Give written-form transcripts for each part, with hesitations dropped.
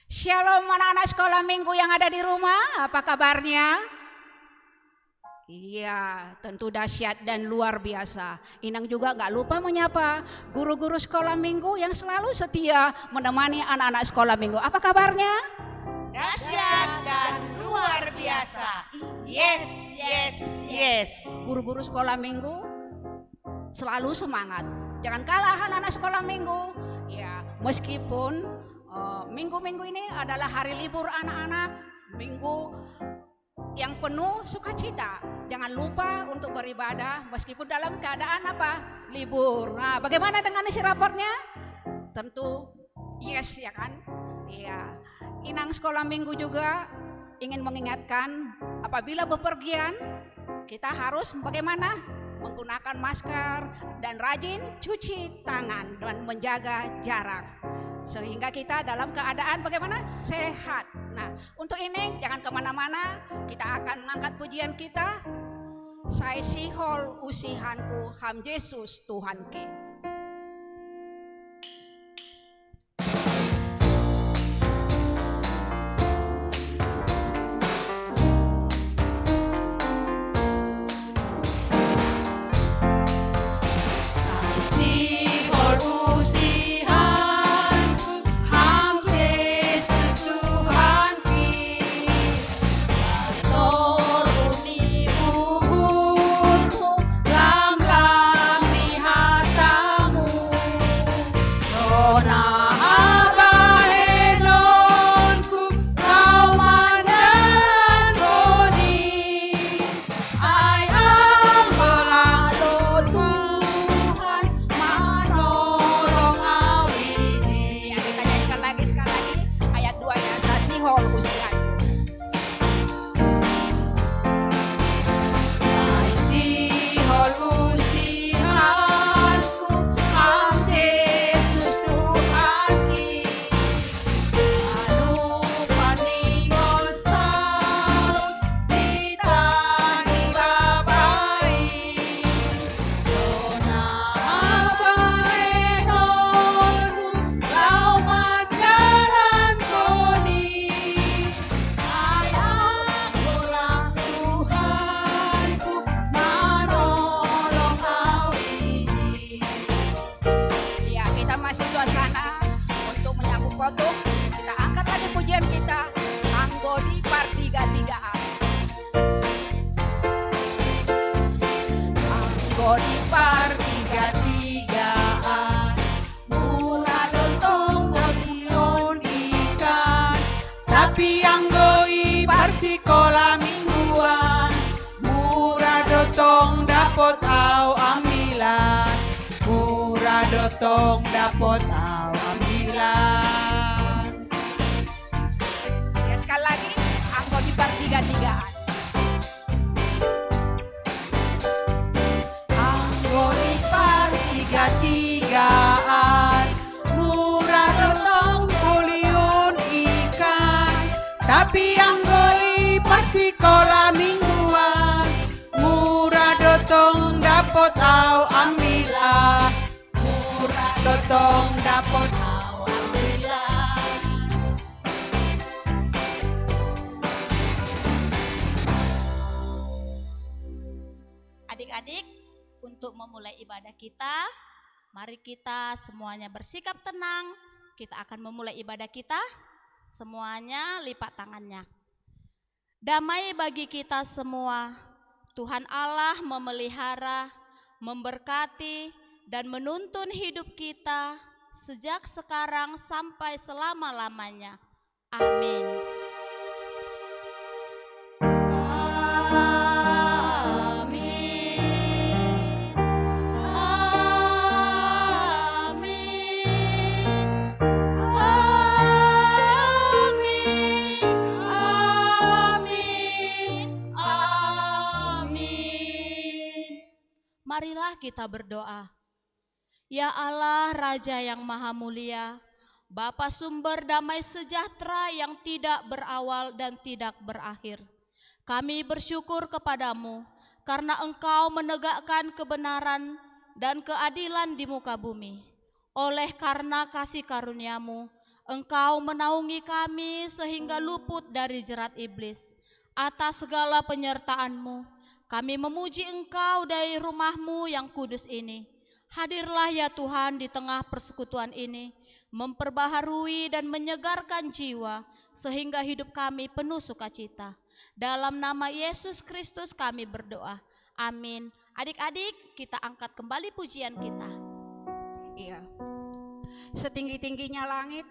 Shalom anak-anak sekolah minggu yang ada di rumah, apa kabarnya? Iya, tentu dahsyat dan luar biasa. Inang juga gak lupa menyapa guru-guru sekolah minggu yang selalu setia menemani anak-anak sekolah minggu. Apa kabarnya? Dahsyat dan luar biasa. Yes, yes, yes. Guru-guru sekolah minggu selalu semangat. Jangan kalah anak-anak sekolah minggu. Ya, meskipun minggu-minggu ini adalah hari libur anak-anak, minggu yang penuh sukacita. Jangan lupa untuk beribadah meskipun dalam keadaan apa? Libur. Nah, bagaimana dengan isi raportnya? Tentu yes ya kan? Iya. Inang sekolah minggu juga ingin mengingatkan apabila bepergian kita harus bagaimana? Menggunakan masker dan rajin cuci tangan dan menjaga jarak. Sehingga kita dalam keadaan bagaimana? Sehat. Nah, untuk ini jangan kemana-mana. Kita akan mengangkat pujian kita. Saya sihol usihanku ham Yesus Tuhanke. Kita angkat lagi pujian kita, Anggodi Part 3-3A. Anggodi Part 3-3A, murah dontong milion ikan, tapi anggoi parsikola mingguan, murah dotong dapot au ambilan, murah dotong dapot au ambilan. Sekali lagi, Anggodi Part 3-3A. Anggodi Part 3-3A, murah dotong milion ikan, tapi anggoi pasikola mingguan, murah dotong dapot au ambilan, murah dotong dapot au ambilan. Adik-adik, untuk memulai ibadah kita, mari kita semuanya bersikap tenang. Kita akan memulai ibadah kita, semuanya lipat tangannya. Damai bagi kita semua. Tuhan Allah memelihara, memberkati, dan menuntun hidup kita sejak sekarang sampai selama-lamanya. Amin. Marilah kita berdoa. Ya Allah, Raja yang Maha Mulia, Bapa sumber damai sejahtera yang tidak berawal dan tidak berakhir. Kami bersyukur kepadamu karena Engkau menegakkan kebenaran dan keadilan di muka bumi. Oleh karena kasih karunia-Mu, Engkau menaungi kami sehingga luput dari jerat iblis. Atas segala penyertaan-Mu, kami memuji Engkau dari rumah-Mu yang kudus ini. Hadirlah ya Tuhan di tengah persekutuan ini, memperbaharui dan menyegarkan jiwa, sehingga hidup kami penuh sukacita. Dalam nama Yesus Kristus kami berdoa. Amin. Adik-adik, kita angkat kembali pujian kita. Iya. Setinggi-tingginya langit,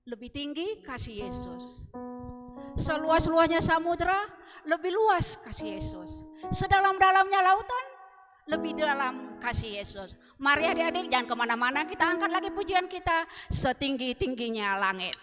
lebih tinggi kasih Yesus. Seluas-luasnya samudra, lebih luas kasih Yesus. Sedalam-dalamnya lautan, lebih dalam kasih Yesus. Mari adik-adik jangan kemana-mana, kita angkat lagi pujian kita. Setinggi-tingginya langit.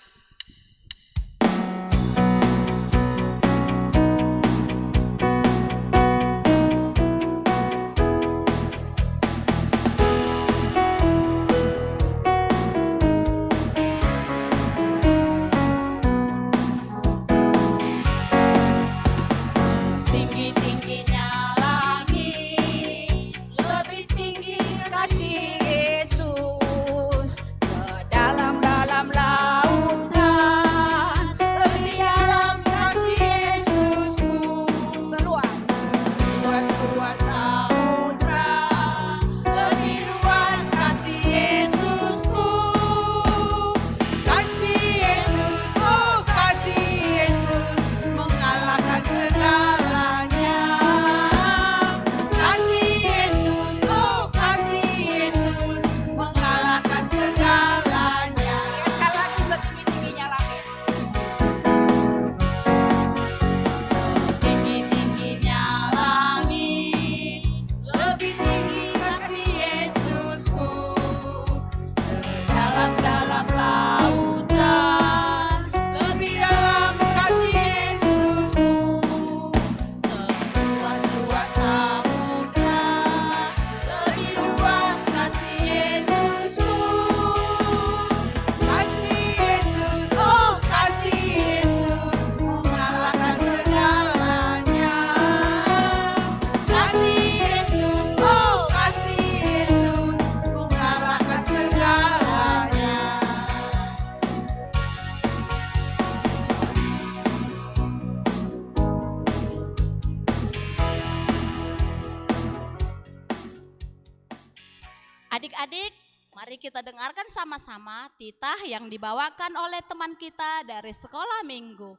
Adik-adik, mari kita dengarkan sama-sama titah yang dibawakan oleh teman kita dari sekolah minggu.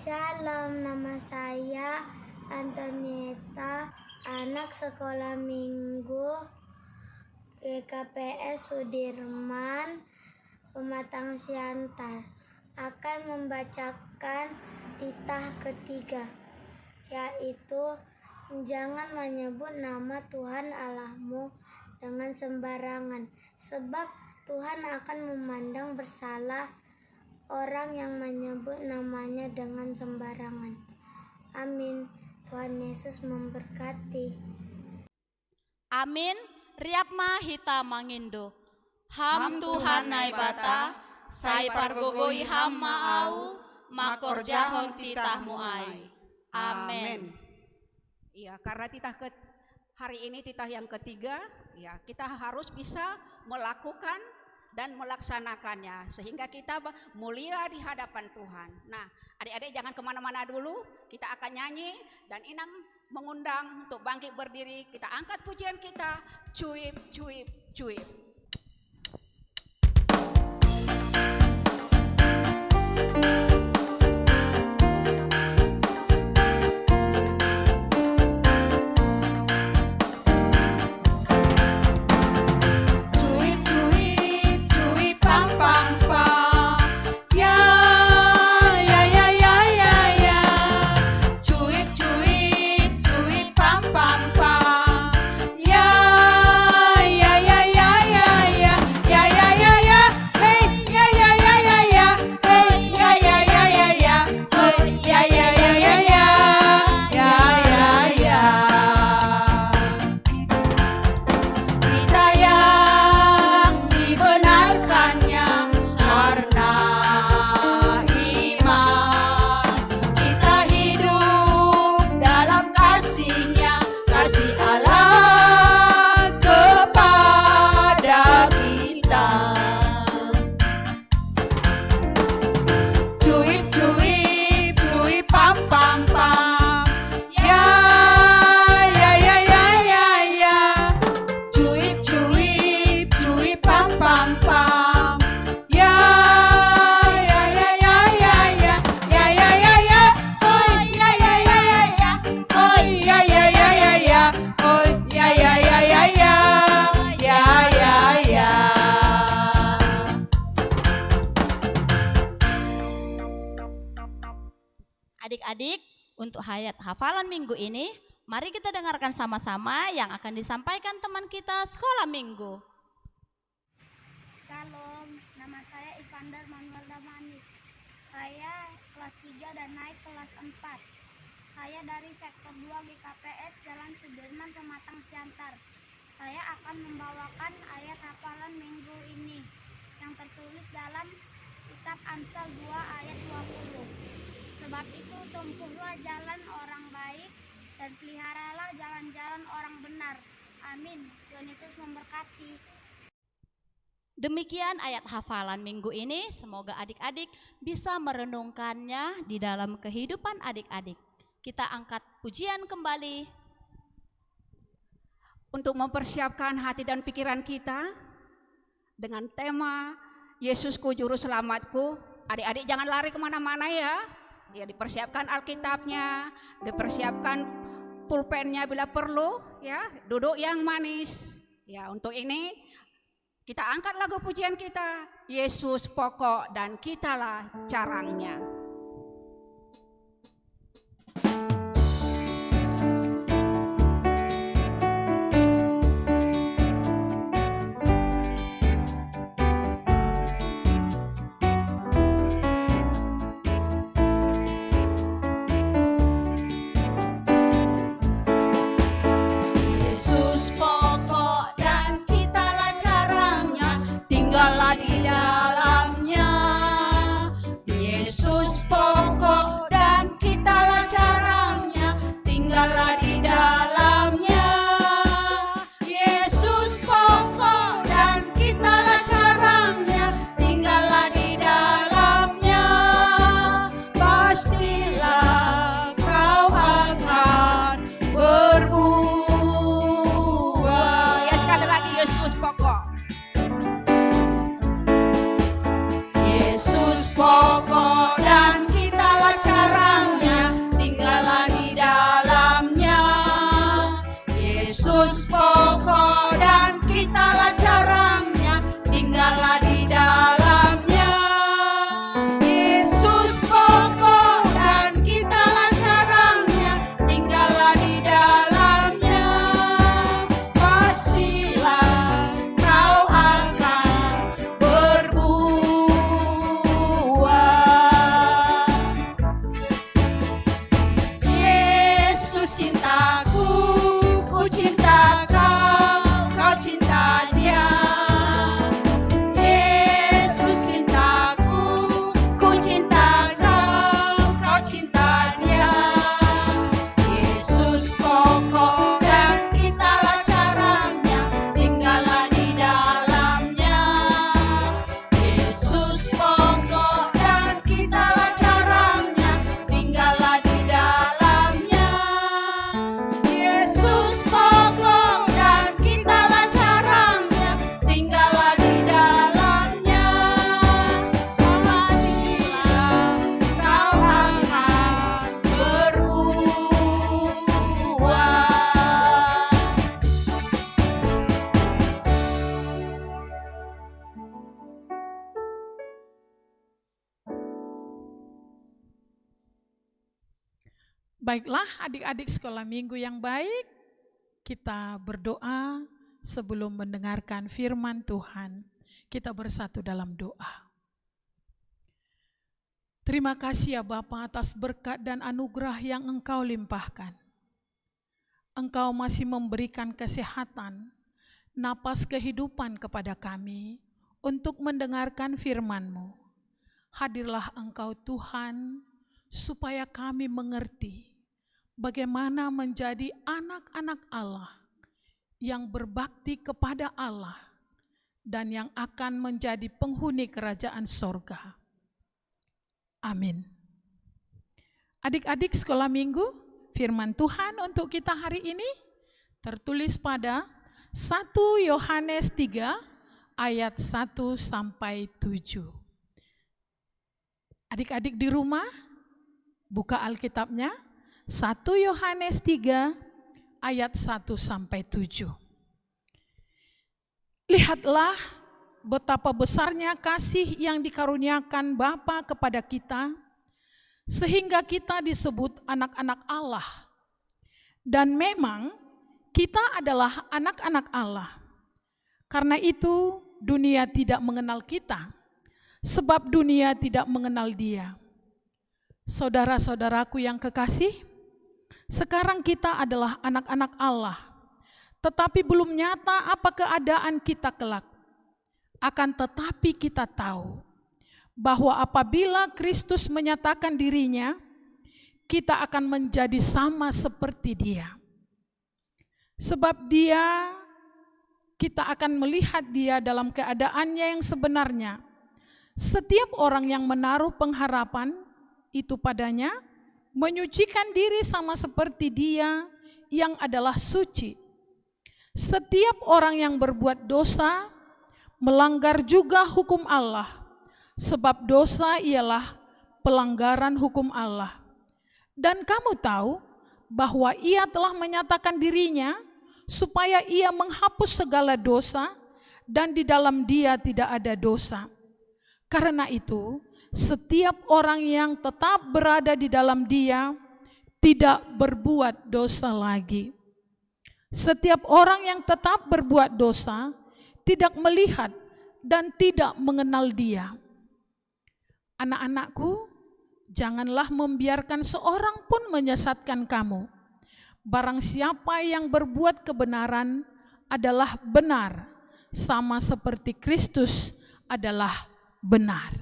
Shalom, nama saya Antonieta, anak sekolah minggu GKPS Sudirman, Pematang Siantar, akan membacakan titah ketiga, yaitu jangan menyebut nama Tuhan Allahmu dengan sembarangan, sebab Tuhan akan memandang bersalah orang yang menyebut namanya dengan sembarangan. Amin. Tuhan Yesus memberkati. Amin. Riapma hita mangindo. Ham Tuhan nai bata, sai pargogoi ham maau, makor jahon titahmu ai. Amin. Iya, karena hari ini titah yang ketiga, ya kita harus bisa melakukan dan melaksanakannya sehingga kita mulia di hadapan Tuhan. Nah, adik-adik jangan kemana-mana dulu, kita akan nyanyi dan Inang mengundang untuk bangkit berdiri. Kita angkat pujian kita, cuip, cuip, cuip. Ya Adik-adik, untuk ayat hafalan minggu ini, mari kita dengarkan sama-sama yang akan disampaikan teman kita sekolah minggu. Shalom, nama saya Ivander Manuel Damani. Saya kelas 3 dan naik kelas 4. Saya dari sektor 2 GKPS Jalan Sudirman, Pematang Siantar. Saya akan membawakan ayat hafalan minggu ini yang tertulis dalam kitab Amsal 2 ayat 20. Sebab itu tempuhlah jalan orang baik dan peliharalah jalan-jalan orang benar. Amin. Tuhan Yesus memberkati. Demikian ayat hafalan minggu ini, semoga adik-adik bisa merenungkannya di dalam kehidupan adik-adik. Kita angkat pujian kembali. Untuk mempersiapkan hati dan pikiran kita dengan tema Yesusku Juru Selamatku, adik-adik jangan lari kemana-mana ya. Ya, dipersiapkan Alkitabnya, dipersiapkan pulpennya bila perlu, ya, duduk yang manis. Ya, untuk ini kita angkat lagu pujian kita, Yesus pokok dan kitalah carangnya. Tinggallah di dalamnya, Yesus pokok dan kitalah carangnya. Tinggallah di dalamnya, Yesus pokok dan kitalah carangnya. Tinggallah di dalamnya, pastilah kau akan berbuah. Ya, sekali lagi Yesus pokok. Yesus pokok dan kitalah carangnya, tinggallah di dalamnya. Yesus pokok dan kitalah carangnya, tinggallah di dalamnya. Yesus pokok dan kitalah carangnya, tinggallah di dalamnya. Pastilah kau akan berbuah. Yesus cintaku, ku cinta kau, kau cinta dia. Yesus cintaku, ku cinta kau, kau cinta dia. Yesus pokok dan kitalah carangnya, tinggallah di dalamnya. Yesus pokok dan kitalah carangnya, tinggallah di dalamnya. Yesus pokok dan kitalah carangnya, tinggallah di dalamnya. Pastilah kau akan berbuah. Baiklah adik-adik sekolah minggu yang baik, kita berdoa sebelum mendengarkan firman Tuhan. Kita bersatu dalam doa. Terima kasih ya Bapa atas berkat dan anugerah yang Engkau limpahkan. Engkau masih memberikan kesehatan, napas kehidupan kepada kami untuk mendengarkan firman-Mu. Hadirlah Engkau Tuhan, supaya kami mengerti bagaimana menjadi anak-anak Allah yang berbakti kepada Allah dan yang akan menjadi penghuni kerajaan sorga. Amin. Adik-adik sekolah minggu, firman Tuhan untuk kita hari ini tertulis pada 1 Yohanes 3 ayat 1 sampai 7. Adik-adik di rumah, buka Alkitabnya, 1 Yohanes 3 ayat 1 sampai 7. Lihatlah betapa besarnya kasih yang dikaruniakan Bapa kepada kita, sehingga kita disebut anak-anak Allah. Dan memang kita adalah anak-anak Allah. Karena itu dunia tidak mengenal kita, sebab dunia tidak mengenal Dia. Saudara-saudaraku yang kekasih, sekarang kita adalah anak-anak Allah, tetapi belum nyata apa keadaan kita kelak. Akan tetapi kita tahu bahwa apabila Kristus menyatakan dirinya, kita akan menjadi sama seperti Dia. Sebab Dia, kita akan melihat Dia dalam keadaannya yang sebenarnya. Setiap orang yang menaruh pengharapan itu padanya, menyucikan diri sama seperti Dia yang adalah suci. Setiap orang yang berbuat dosa, melanggar juga hukum Allah, sebab dosa ialah pelanggaran hukum Allah. Dan kamu tahu bahwa Ia telah menyatakan dirinya supaya Ia menghapus segala dosa, dan di dalam Dia tidak ada dosa. Karena itu, setiap orang yang tetap berada di dalam Dia tidak berbuat dosa lagi. Setiap orang yang tetap berbuat dosa tidak melihat dan tidak mengenal Dia. Anak-anakku, janganlah membiarkan seorang pun menyesatkan kamu. Barang siapa yang berbuat kebenaran adalah benar, sama seperti Kristus adalah benar.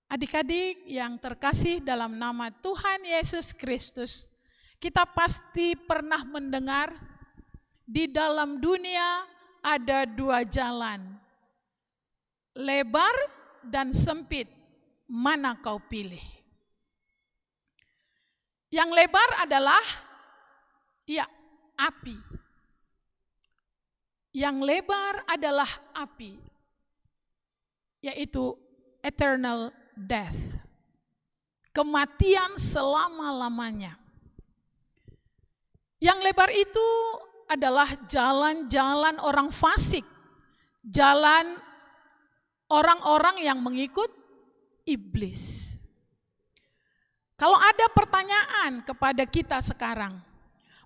Adik-adik yang terkasih dalam nama Tuhan Yesus Kristus, kita pasti pernah mendengar di dalam dunia ada dua jalan, lebar dan sempit. Mana kau pilih? Yang lebar adalah api. Yang lebar adalah api, yaitu eternal death, kematian selama-lamanya. Yang lebar itu adalah jalan-jalan orang fasik, jalan orang-orang yang mengikut iblis. Kalau ada pertanyaan kepada kita sekarang,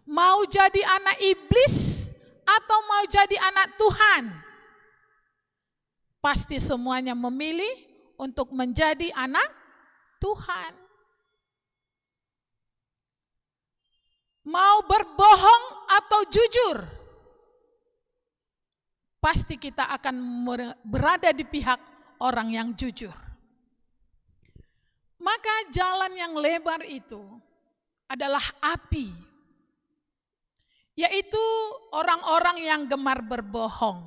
mau jadi anak iblis atau mau jadi anak Tuhan? Pasti semuanya memilih untuk menjadi anak Tuhan. Mau berbohong atau jujur, pasti kita akan berada di pihak orang yang jujur. Maka jalan yang lebar itu adalah api, yaitu orang-orang yang gemar berbohong.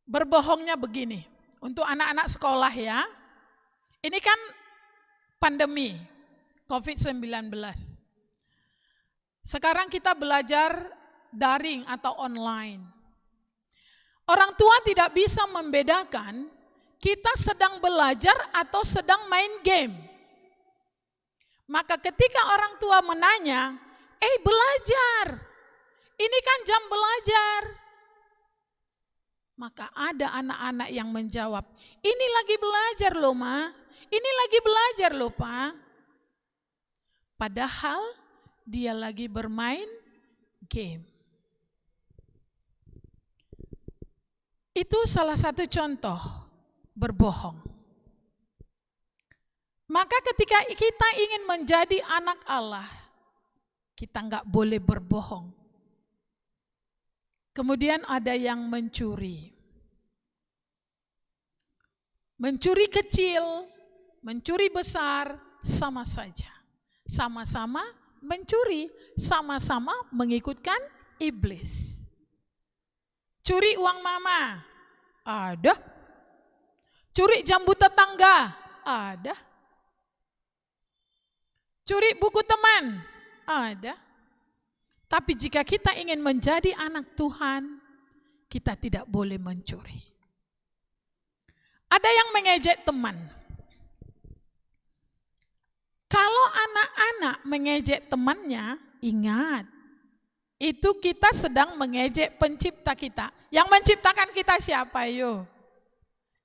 Berbohongnya begini, untuk anak-anak sekolah ya, ini kan pandemi COVID-19. Sekarang kita belajar daring atau online. Orang tua tidak bisa membedakan kita sedang belajar atau sedang main game. Maka ketika orang tua menanya, belajar, ini kan jam belajar. Maka ada anak-anak yang menjawab, ini lagi belajar loh Ma, ini lagi belajar loh Pa. Padahal dia lagi bermain game. Itu salah satu contoh berbohong. Maka ketika kita ingin menjadi anak Allah, kita nggak boleh berbohong. Kemudian ada yang mencuri. Mencuri kecil, mencuri besar, sama saja. Sama-sama mencuri, sama-sama mengikutkan iblis. Curi uang mama, ada. Curi jambu tetangga, ada. Curi buku teman, ada. Tapi jika kita ingin menjadi anak Tuhan, kita tidak boleh mencuri. Ada yang mengejek teman. Kalau anak-anak mengejek temannya, ingat, itu kita sedang mengejek pencipta kita. Yang menciptakan kita siapa yo?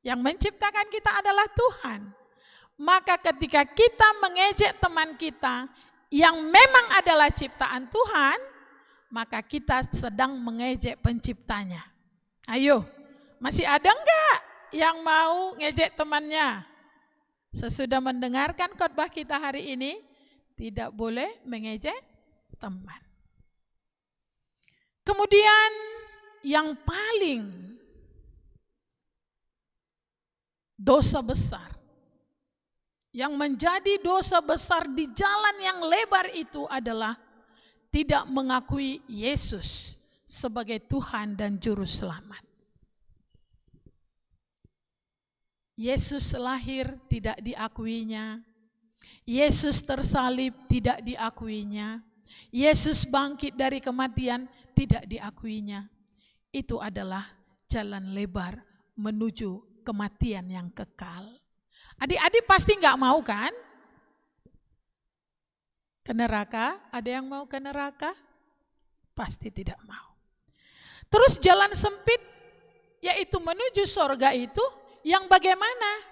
Yang menciptakan kita adalah Tuhan. Maka ketika kita mengejek teman kita yang memang adalah ciptaan Tuhan, maka kita sedang mengejek penciptanya. Ayo, masih ada enggak yang mau ngejek temannya? Sesudah mendengarkan khotbah kita hari ini, tidak boleh mengejek teman. Kemudian yang paling dosa besar, yang menjadi dosa besar di jalan yang lebar itu adalah tidak mengakui Yesus sebagai Tuhan dan Juru Selamat. Yesus lahir tidak diakuinya, Yesus tersalib tidak diakuinya, Yesus bangkit dari kematian tidak diakuinya. Itu adalah jalan lebar menuju kematian yang kekal. Adik-adik pasti nggak mau kan? Ke neraka? Ada yang mau ke neraka? Pasti tidak mau. Terus jalan sempit, yaitu menuju surga itu, yang bagaimana?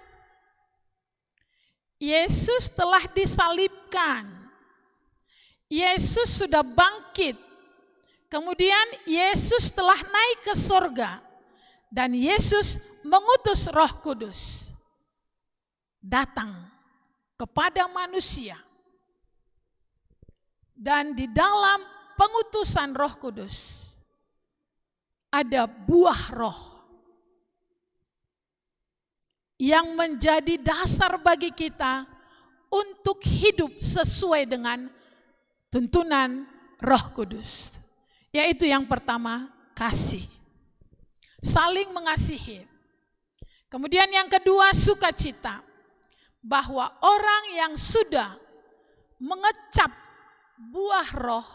Yesus telah disalibkan. Yesus sudah bangkit. Kemudian Yesus telah naik ke surga. Dan Yesus mengutus Roh Kudus datang kepada manusia. Dan di dalam pengutusan Roh Kudus ada buah roh yang menjadi dasar bagi kita untuk hidup sesuai dengan tuntunan Roh Kudus. Yaitu yang pertama, kasih. Saling mengasihi. Kemudian yang kedua, sukacita. Bahwa orang yang sudah mengecap buah roh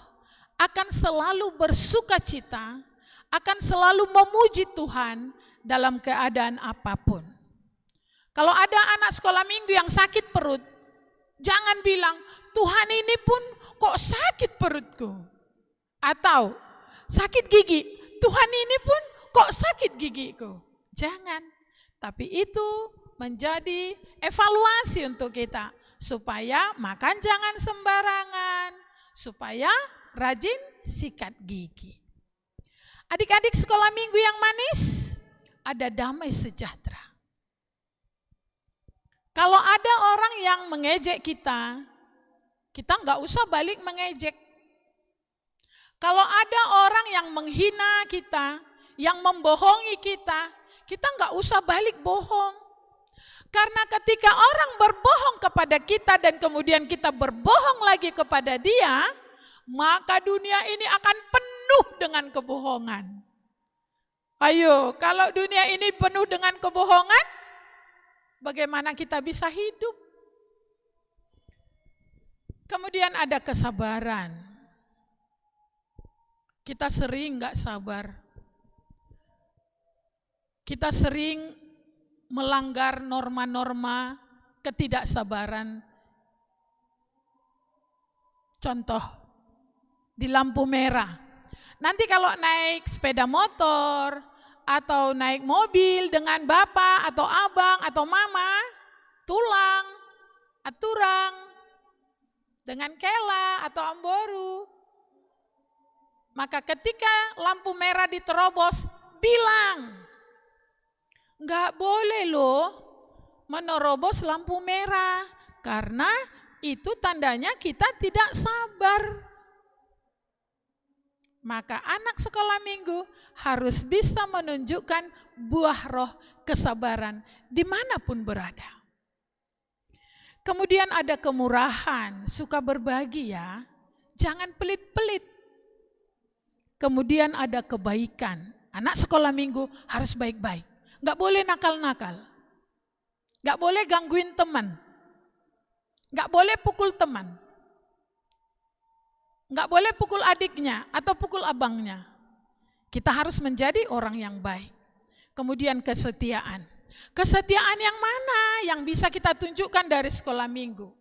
akan selalu bersukacita, akan selalu memuji Tuhan dalam keadaan apapun. Kalau ada anak sekolah minggu yang sakit perut, jangan bilang, Tuhan ini pun kok sakit perutku. Atau sakit gigi, Tuhan ini pun kok sakit gigiku. Jangan, tapi itu menjadi evaluasi untuk kita, supaya makan jangan sembarangan, supaya rajin sikat gigi. Adik-adik sekolah minggu yang manis, ada damai sejahtera. Kalau ada orang yang mengejek kita nggak usah balik mengejek. Kalau ada orang yang menghina kita, yang membohongi kita nggak usah balik bohong. Karena ketika orang berbohong kepada kita dan kemudian kita berbohong lagi kepada dia, maka dunia ini akan penuh dengan kebohongan. Ayo, kalau dunia ini penuh dengan kebohongan, bagaimana kita bisa hidup? Kemudian ada kesabaran. Kita sering nggak sabar. Kita sering melanggar norma-norma ketidaksabaran. Contoh, di lampu merah. Nanti kalau naik sepeda motor atau naik mobil dengan bapak atau abang atau mama, tulang, aturang, dengan kela atau amboru. Maka ketika lampu merah diterobos, bilang, enggak boleh loh menerobos lampu merah, karena itu tandanya kita tidak sabar. Maka anak sekolah minggu harus bisa menunjukkan buah roh kesabaran dimanapun berada. Kemudian ada kemurahan, suka berbagi ya, jangan pelit-pelit. Kemudian ada kebaikan, anak sekolah minggu harus baik-baik. Gak boleh nakal-nakal, gak boleh gangguin teman, gak boleh pukul teman, gak boleh pukul adiknya atau pukul abangnya. Kita harus menjadi orang yang baik. Kemudian kesetiaan. Kesetiaan yang mana yang bisa kita tunjukkan dari sekolah minggu?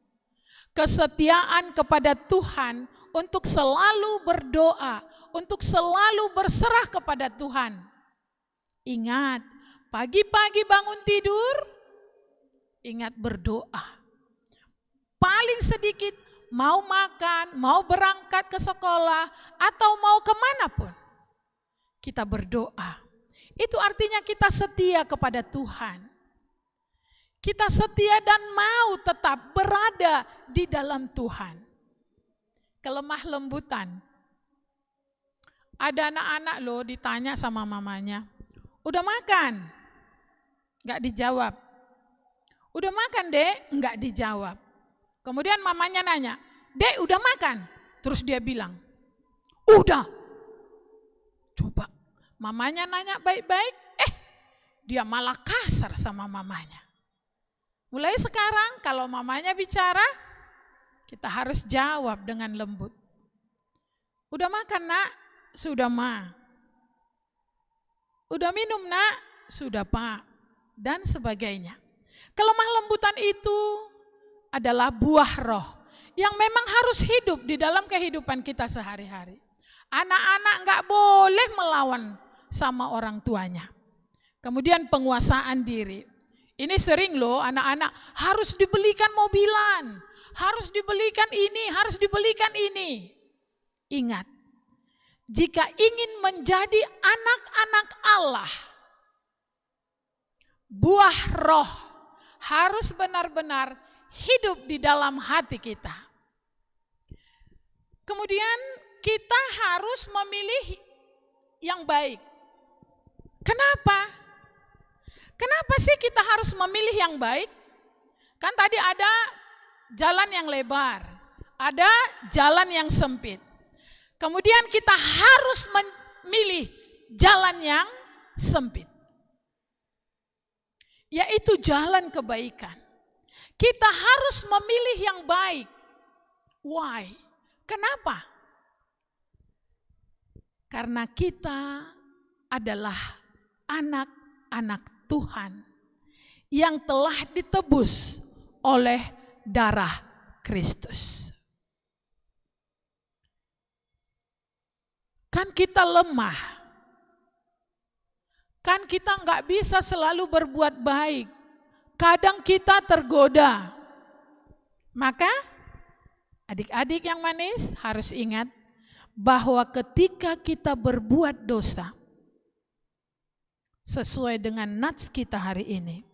Kesetiaan kepada Tuhan untuk selalu berdoa, untuk selalu berserah kepada Tuhan. Ingat, pagi-pagi bangun tidur, ingat berdoa. paling sedikit mau makan, mau berangkat ke sekolah, atau mau kemanapun, kita berdoa. Itu artinya kita setia kepada Tuhan. Kita setia dan mau tetap berada di dalam Tuhan. Kelemah lembutan. Ada anak-anak loh ditanya sama mamanya, udah makan? Enggak dijawab. Udah makan dek? Enggak dijawab. Kemudian mamanya nanya, dek udah makan? Terus dia bilang, udah. Coba, mamanya nanya baik-baik, dia malah kasar sama mamanya. Mulai sekarang kalau mamanya bicara, kita harus jawab dengan lembut. Udah makan nak? Sudah ma. Udah minum nak? Sudah pak. Dan sebagainya. Kelemah lembutan itu adalah buah roh yang memang harus hidup di dalam kehidupan kita sehari-hari. Anak-anak enggak boleh melawan sama orang tuanya. Kemudian penguasaan diri. Ini sering loh anak-anak harus dibelikan mobilan, harus dibelikan ini, harus dibelikan ini. Ingat, jika ingin menjadi anak-anak Allah, buah roh harus benar-benar hidup di dalam hati kita. Kemudian kita harus memilih yang baik. Kenapa? Kenapa sih kita harus memilih yang baik? Kan tadi ada jalan yang lebar, ada jalan yang sempit. Kemudian kita harus memilih jalan yang sempit, yaitu jalan kebaikan. Kita harus memilih yang baik. Why? Kenapa? Karena kita adalah anak-anak Tuhan yang telah ditebus oleh darah Kristus. Kan kita lemah. Kan kita nggak bisa selalu berbuat baik. Kadang kita tergoda. Maka adik-adik yang manis harus ingat bahwa ketika kita berbuat dosa, sesuai dengan nats kita hari ini,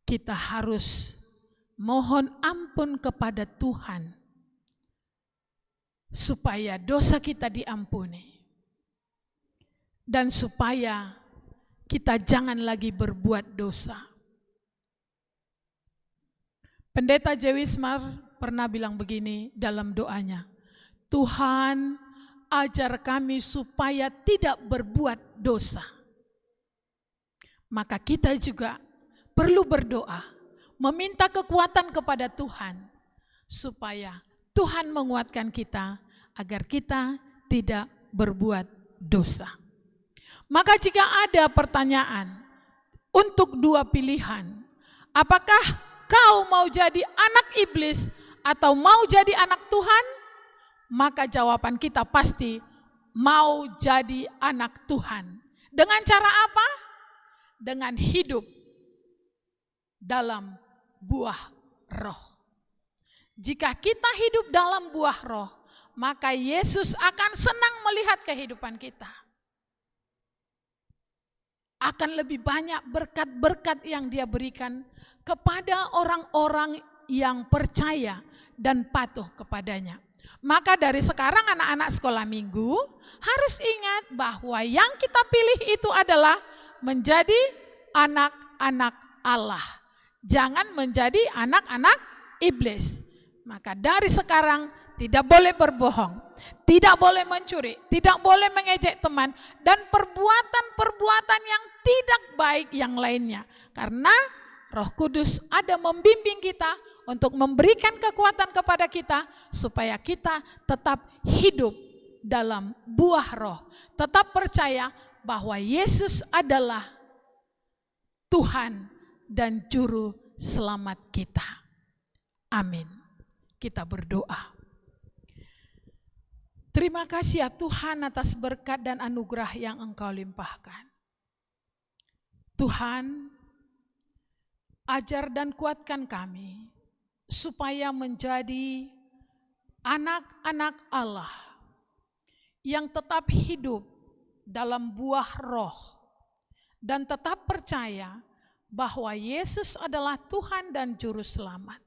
kita harus mohon ampun kepada Tuhan supaya dosa kita diampuni dan supaya kita jangan lagi berbuat dosa. Pendeta Jewismar pernah bilang begini dalam doanya, Tuhan ajar kami supaya tidak berbuat dosa. Maka kita juga perlu berdoa, meminta kekuatan kepada Tuhan, supaya Tuhan menguatkan kita, agar kita tidak berbuat dosa. Maka jika ada pertanyaan untuk dua pilihan, apakah kau mau jadi anak iblis atau mau jadi anak Tuhan? Maka jawaban kita pasti mau jadi anak Tuhan. Dengan cara apa? Dengan hidup dalam buah roh. Jika kita hidup dalam buah roh, maka Yesus akan senang melihat kehidupan kita. Akan lebih banyak berkat-berkat yang Dia berikan kepada orang-orang yang percaya dan patuh kepadanya. Maka dari sekarang anak-anak sekolah minggu harus ingat bahwa yang kita pilih itu adalah menjadi anak-anak Allah. Jangan menjadi anak-anak iblis. Maka dari sekarang tidak boleh berbohong, tidak boleh mencuri, tidak boleh mengejek teman, dan perbuatan-perbuatan yang tidak baik yang lainnya. Karena Roh Kudus ada membimbing kita untuk memberikan kekuatan kepada kita supaya kita tetap hidup dalam buah roh. Tetap percaya bahwa Yesus adalah Tuhan dan Juru Selamat kita. Amin. Kita berdoa. Terima kasih ya Tuhan atas berkat dan anugerah yang Engkau limpahkan. Tuhan, Ajar dan kuatkan kami supaya menjadi anak-anak Allah yang tetap hidup dalam buah roh dan tetap percaya bahwa Yesus adalah Tuhan dan Juru Selamat.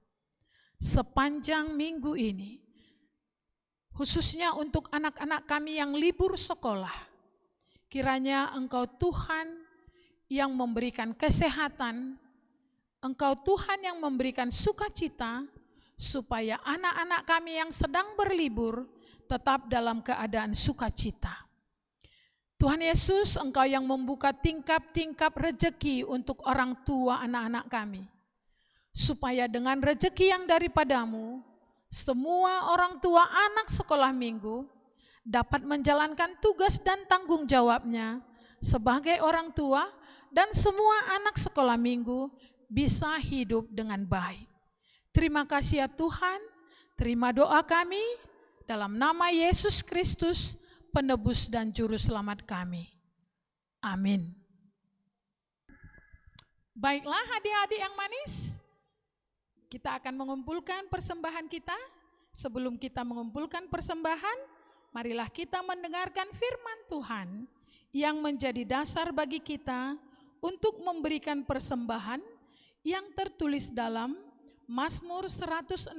Sepanjang minggu ini, khususnya untuk anak-anak kami yang libur sekolah, kiranya Engkau Tuhan yang memberikan kesehatan, Engkau Tuhan yang memberikan sukacita, supaya anak-anak kami yang sedang berlibur tetap dalam keadaan sukacita. Tuhan Yesus, Engkau yang membuka tingkap-tingkap rejeki untuk orang tua anak-anak kami, supaya dengan rejeki yang daripadamu, semua orang tua anak sekolah minggu dapat menjalankan tugas dan tanggung jawabnya sebagai orang tua, dan semua anak sekolah minggu bisa hidup dengan baik. Terima kasih ya Tuhan, terima doa kami dalam nama Yesus Kristus, penebus dan juru selamat kami. Amin. Baiklah adik-adik yang manis, kita akan mengumpulkan persembahan kita. Sebelum kita mengumpulkan persembahan, marilah kita mendengarkan firman Tuhan yang menjadi dasar bagi kita untuk memberikan persembahan yang tertulis dalam Mazmur 116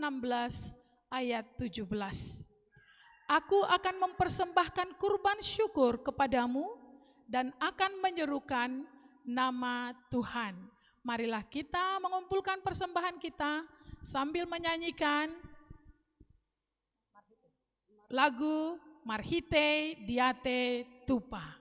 ayat 17. Aku akan mempersembahkan kurban syukur kepadamu dan akan menyerukan nama Tuhan. Marilah kita mengumpulkan persembahan kita sambil menyanyikan lagu Marhite Diate Tupa.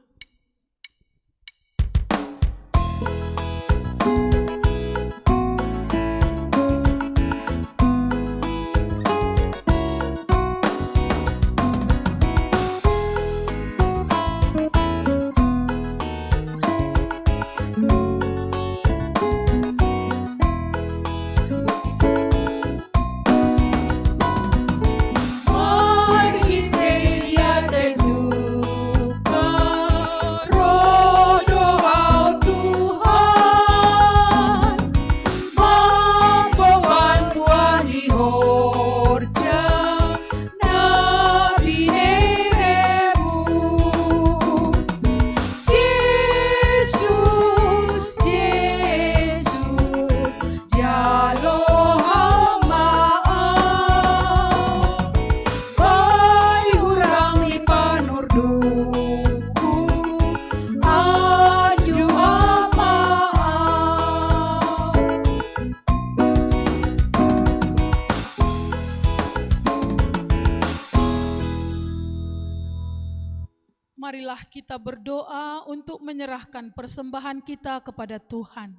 Marilah kita berdoa untuk menyerahkan persembahan kita kepada Tuhan.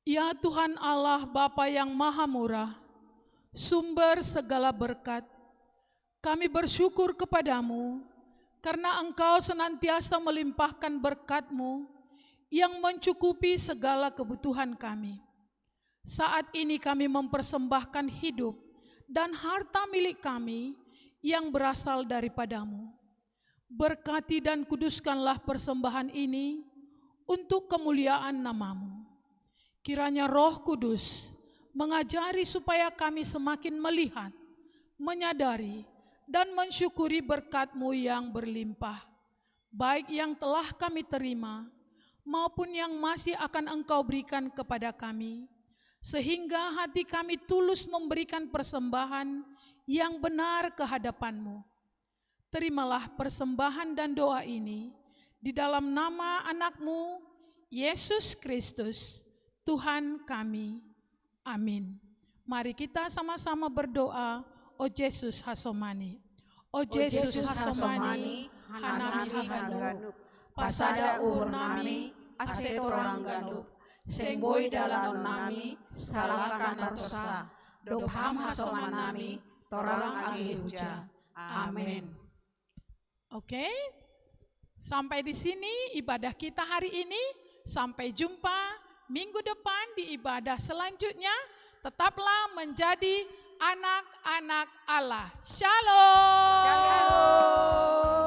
Ya Tuhan Allah Bapa yang Maha Murah, sumber segala berkat, kami bersyukur kepadamu karena Engkau senantiasa melimpahkan berkat-Mu yang mencukupi segala kebutuhan kami. Saat ini kami mempersembahkan hidup dan harta milik kami yang berasal daripadamu. Berkati dan kuduskanlah persembahan ini untuk kemuliaan nama-Mu. Kiranya Roh Kudus mengajari supaya kami semakin melihat, menyadari, dan mensyukuri berkat-Mu yang berlimpah, baik yang telah kami terima maupun yang masih akan Engkau berikan kepada kami, sehingga hati kami tulus memberikan persembahan yang benar ke hadapan-Mu. Terimalah persembahan dan doa ini di dalam nama anak-Mu, Yesus Kristus, Tuhan kami. Amin. Mari kita sama-sama berdoa, O Yesus Hasomani. O Yesus Hasomani, hanami haganup, pasada uhur nami, asetorang ganup, sengboi dalam nami, salahkan dosa, dobham hasomanami, torang agi huja. Amin. Oke, sampai di sini ibadah kita hari ini. Sampai jumpa minggu depan di ibadah selanjutnya. Tetaplah menjadi anak-anak Allah. Shalom. Shalom.